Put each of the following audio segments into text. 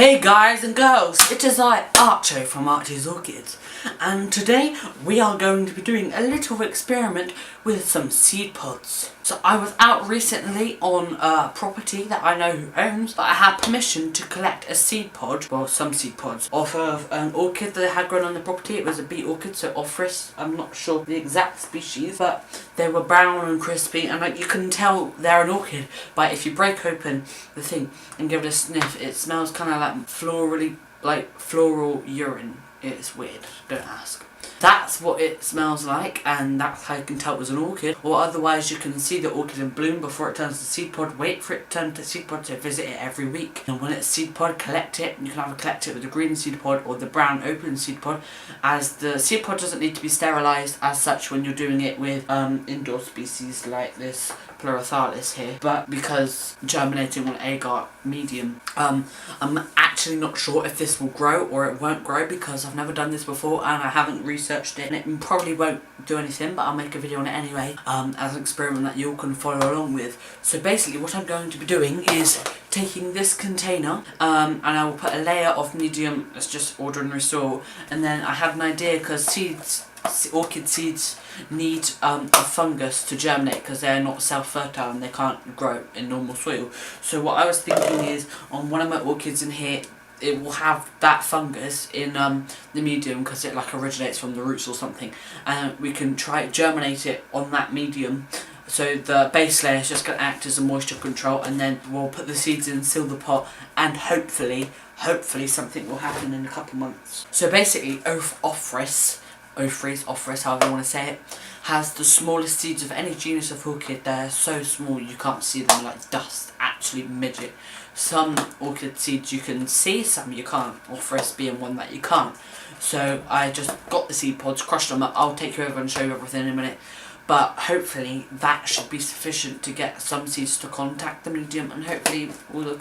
Hey guys and girls, it is I, Archo from Archie's Orchids, and today we are going to be doing a little experiment with some seed pods. So I was out recently on a property that I know who owns, but I had permission to collect a seed pod, well some seed pods, off of an orchid that they had grown on the property. It was a beet orchid, so Ophrys, I'm not sure the exact species, but they were brown and crispy, and like you can tell they're an orchid by if you break open the thing and give it a sniff, it smells kind of like floral urine. It's weird, don't ask. That's what it smells like, and that's how you can tell it was an orchid. Or otherwise you can see the orchid in bloom before it turns to seed pod, wait for it to turn to seed pod, to visit it every week. And when it's seed pod, collect it. You can either collect it with the green seed pod or the brown open seed pod, as the seed pod doesn't need to be sterilised as such when you're doing it with indoor species like this Pleurathalis here, but because germinating on agar medium, I'm actually not sure if this will grow or it won't grow, because I've never done this before and I haven't researched it, and it probably won't do anything, but I'll make a video on it anyway as an experiment that you all can follow along with. So basically what I'm going to be doing is taking this container and I will put a layer of medium, that's just ordinary soil, and then I had an idea because orchid seeds need a fungus to germinate because they're not self-fertile and they can't grow in normal soil. So what I was thinking is, on one of my orchids in here, it will have that fungus in the medium because it like originates from the roots or something, and we can try germinate it on that medium. So the base layer is just going to act as a moisture control, and then we'll put the seeds in, seal the pot, and hopefully something will happen in a couple months. So basically Ophrys, however you want to say it, has the smallest seeds of any genus of orchid. They're so small you can't see them, like dust, actually midget. Some orchid seeds you can see, some you can't, Ophrys being one that you can't. So I just got the seed pods, crushed them up. I'll take you over and show you everything in a minute. But hopefully that should be sufficient to get some seeds to contact the medium, and hopefully all the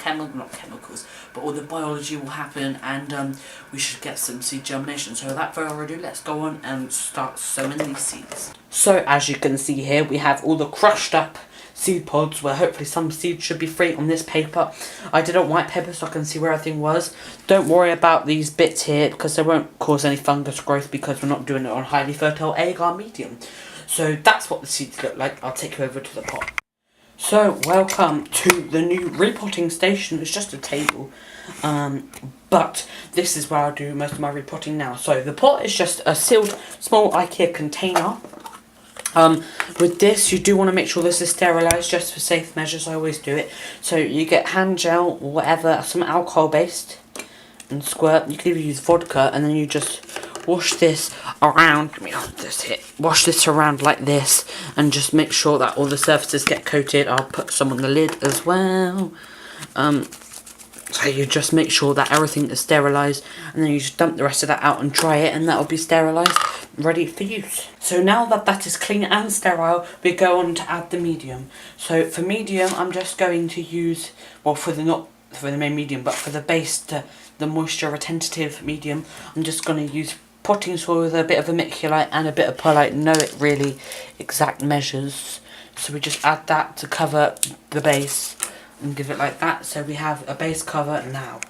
all the biology will happen, and we should get some seed germination. So without further ado, let's go on and start sowing these seeds. So as you can see here, we have all the crushed up seed pods where hopefully some seeds should be free on this paper. I did it on white paper so I can see where everything was. Don't worry about these bits here because they won't cause any fungus growth because we're not doing it on highly fertile agar medium. So that's what the seeds look like. I'll take you over to the pot. So welcome to the new repotting station. It's just a table, but this is where I'll do most of my repotting now. So the pot is just a sealed small IKEA container. With this you do want to make sure this is sterilised just for safe measures. I always do it. So you get hand gel or whatever, some alcohol based, and squirt. You can even use vodka, and then you just wash this around. Wash this around like this, and just make sure that all the surfaces get coated. I'll put some on the lid as well. So you just make sure that everything is sterilised, and then you just dump the rest of that out and dry it, and that will be sterilised, ready for use. So now that that is clean and sterile, we go on to add the medium. So for medium, I'm just going to use, well, not for the main medium, but for the base, the moisture retentive medium, I'm just going to use potting soil with a bit of vermiculite and a bit of perlite. No really exact measures, so we just add that to cover the base and give it like that. So we have a base cover now.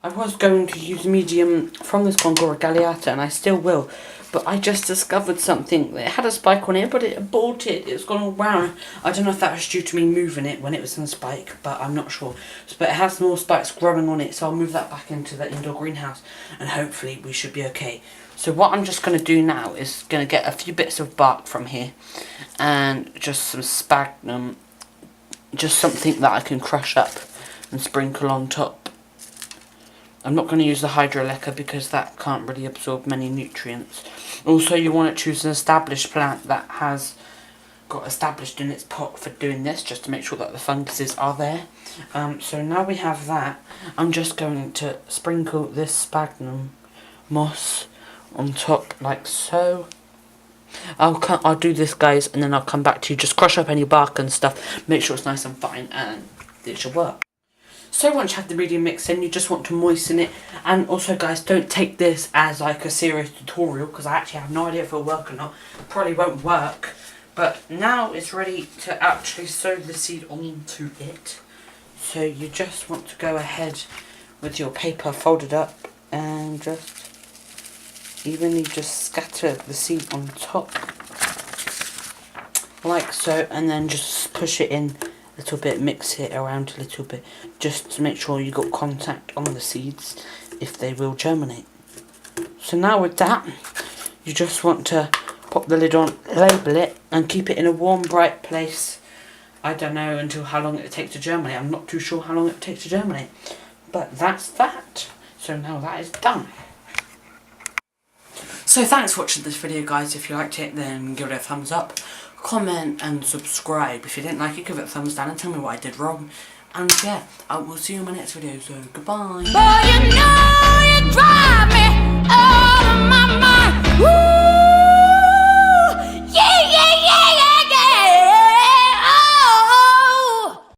I was going to use medium from this Gongora Galliata, and I still will, but I just discovered something. It had a spike on it, but it aborted. It's gone all brown. I don't know if that was due to me moving it when it was in a spike, but I'm not sure. But it has more spikes growing on it, so I'll move that back into the indoor greenhouse, and hopefully we should be okay. So what I'm just going to do now is going to get a few bits of bark from here, and just some sphagnum, just something that I can crush up and sprinkle on top. I'm not going to use the hydroleca because that can't really absorb many nutrients. Also, you want to choose an established plant that has got established in its pot for doing this, just to make sure that the funguses are there. So now we have that, I'm just going to sprinkle this sphagnum moss on top like so. I'll do this, guys, and then I'll come back to you. Just crush up any bark and stuff, make sure it's nice and fine, and it should work. So once you have the medium mixed in, you just want to moisten it. And also, guys, don't take this as like a serious tutorial, because I actually have no idea if it'll work or not. It probably won't work, but now it's ready to actually sow the seed onto it. So you just want to go ahead with your paper folded up and just evenly just scatter the seed on top like so, and then just push it in a little bit, mix it around a little bit just to make sure you got contact on the seeds if they will germinate. So now with that, you just want to pop the lid on, label it and keep it in a warm, bright place. I don't know until how long it takes to germinate. I'm not too sure how long it takes to germinate, but that's that. So now that is done. So thanks for watching this video, guys. If you liked it, then give it a thumbs up, comment and subscribe. If you didn't like it, give it a thumbs down and tell me what I did wrong. And yeah, I will see you in my next video, so goodbye. Boy, you know you drive me out of my mind. Woo!